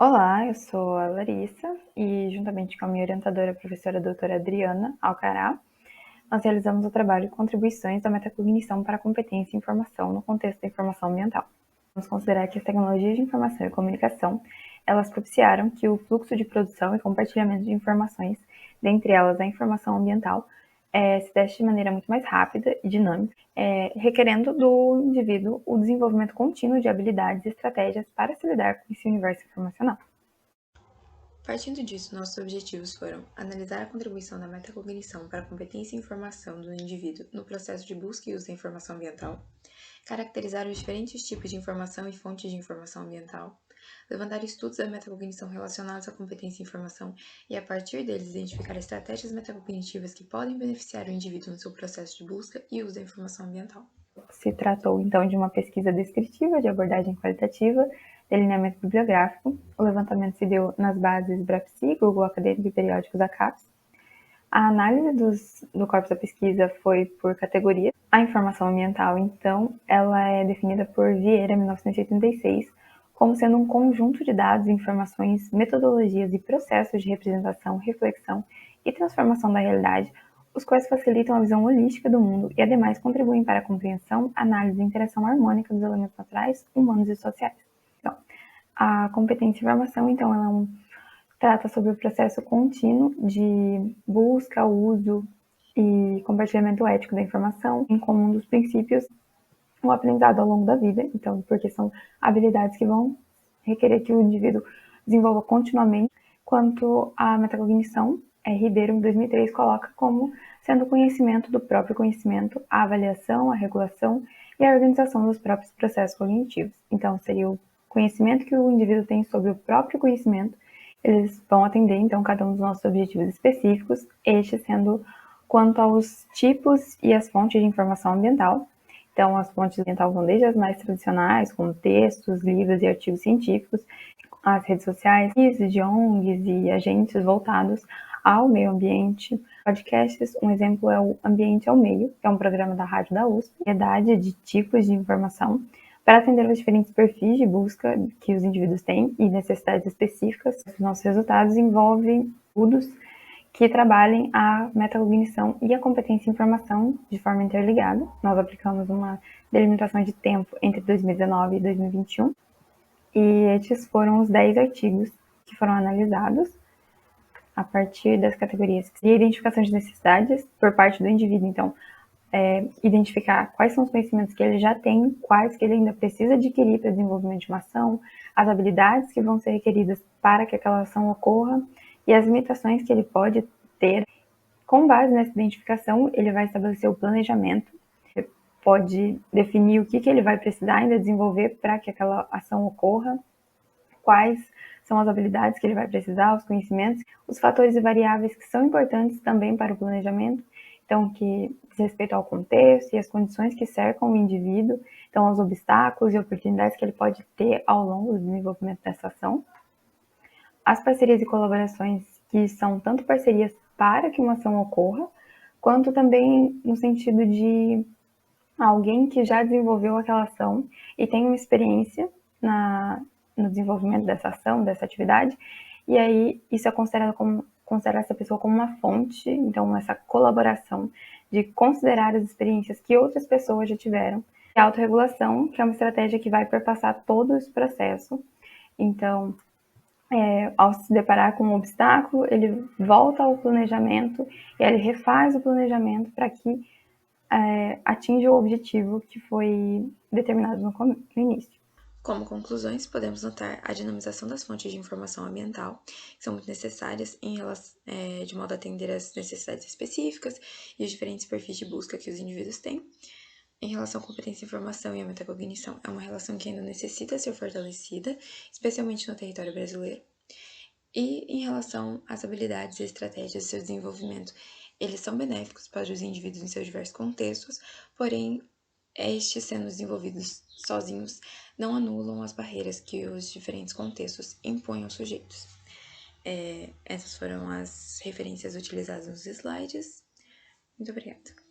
Olá, eu sou a Larissa e, juntamente com a minha orientadora, a professora doutora Adriana Alcará, nós realizamos o trabalho Contribuições da Metacognição para a Competência e Informação no contexto da informação ambiental. Vamos considerar que as tecnologias de informação e comunicação, elas propiciaram que o fluxo de produção e compartilhamento de informações, dentre elas a informação ambiental, se desse de maneira muito mais rápida e dinâmica, requerendo do indivíduo o desenvolvimento contínuo de habilidades e estratégias para se lidar com esse universo informacional. Partindo disso, nossos objetivos foram analisar a contribuição da metacognição para a competência e informação do indivíduo no processo de busca e uso da informação ambiental, caracterizar os diferentes tipos de informação e fontes de informação ambiental, levantar estudos da metacognição relacionados à competência e informação e, a partir deles, identificar estratégias metacognitivas que podem beneficiar o indivíduo no seu processo de busca e uso da informação ambiental. Se tratou, então, de uma pesquisa descritiva de abordagem qualitativa, delineamento bibliográfico. O levantamento se deu nas bases BRAPSI, Google Acadêmico e Periódicos da CAPES. A análise do corpus da pesquisa foi por categoria. A informação ambiental, então, ela é definida por Vieira, 1986, como sendo um conjunto de dados, informações, metodologias e processos de representação, reflexão e transformação da realidade, os quais facilitam a visão holística do mundo e, ademais, contribuem para a compreensão, análise e interação harmônica dos elementos naturais, humanos e sociais. Então, a competência e informação, então, ela trata sobre o processo contínuo de busca, uso e compartilhamento ético da informação, em como um dos princípios o aprendizado ao longo da vida, então, porque são habilidades que vão requerer que o indivíduo desenvolva continuamente, quanto à metacognição, Ribeiro, em 2003, coloca como sendo o conhecimento do próprio conhecimento, a avaliação, a regulação e a organização dos próprios processos cognitivos. Então, seria o conhecimento que o indivíduo tem sobre o próprio conhecimento. Eles vão atender, então, cada um dos nossos objetivos específicos, este sendo quanto aos tipos e as fontes de informação ambiental. Então, as fontes ambientais vão desde as mais tradicionais, como textos, livros e artigos científicos, as redes sociais, de ONGs e agentes voltados ao meio ambiente. Podcasts, um exemplo é o Ambiente ao Meio, que é um programa da rádio da USP, variedade de tipos de informação para atender aos diferentes perfis de busca que os indivíduos têm e necessidades específicas. Os nossos resultados envolvem estudos que trabalhem a metacognição e a competência em informação de forma interligada. Nós aplicamos uma delimitação de tempo entre 2019 e 2021, e estes foram os 10 artigos que foram analisados a partir das categorias de identificação de necessidades por parte do indivíduo. Então, identificar quais são os conhecimentos que ele já tem, quais que ele ainda precisa adquirir para o desenvolvimento de uma ação, as habilidades que vão ser requeridas para que aquela ação ocorra e as limitações que ele pode ter. Com base nessa identificação, ele vai estabelecer o planejamento, ele pode definir o que ele vai precisar ainda desenvolver para que aquela ação ocorra, quais são as habilidades que ele vai precisar, os conhecimentos, os fatores e variáveis que são importantes também para o planejamento, então, que diz respeito ao contexto e as condições que cercam o indivíduo, então, os obstáculos e oportunidades que ele pode ter ao longo do desenvolvimento dessa ação. As parcerias e colaborações, que são tanto parcerias para que uma ação ocorra, quanto também no sentido de alguém que já desenvolveu aquela ação e tem uma experiência no desenvolvimento dessa ação, dessa atividade, e aí isso é considerar essa pessoa como uma fonte, então essa colaboração de considerar as experiências que outras pessoas já tiveram. E a autorregulação, que é uma estratégia que vai perpassar todo esse processo. Então, ao se deparar com um obstáculo, ele volta ao planejamento e ele refaz o planejamento para que atinja o objetivo que foi determinado no início. Como conclusões, podemos notar a dinamização das fontes de informação ambiental, que são muito necessárias de modo a atender às necessidades específicas e os diferentes perfis de busca que os indivíduos têm. Em relação à competência, informação e a metacognição, é uma relação que ainda necessita ser fortalecida, especialmente no território brasileiro. E em relação às habilidades e estratégias de seu desenvolvimento, eles são benéficos para os indivíduos em seus diversos contextos, porém, estes sendo desenvolvidos sozinhos não anulam as barreiras que os diferentes contextos impõem aos sujeitos. Essas foram as referências utilizadas nos slides. Muito obrigada.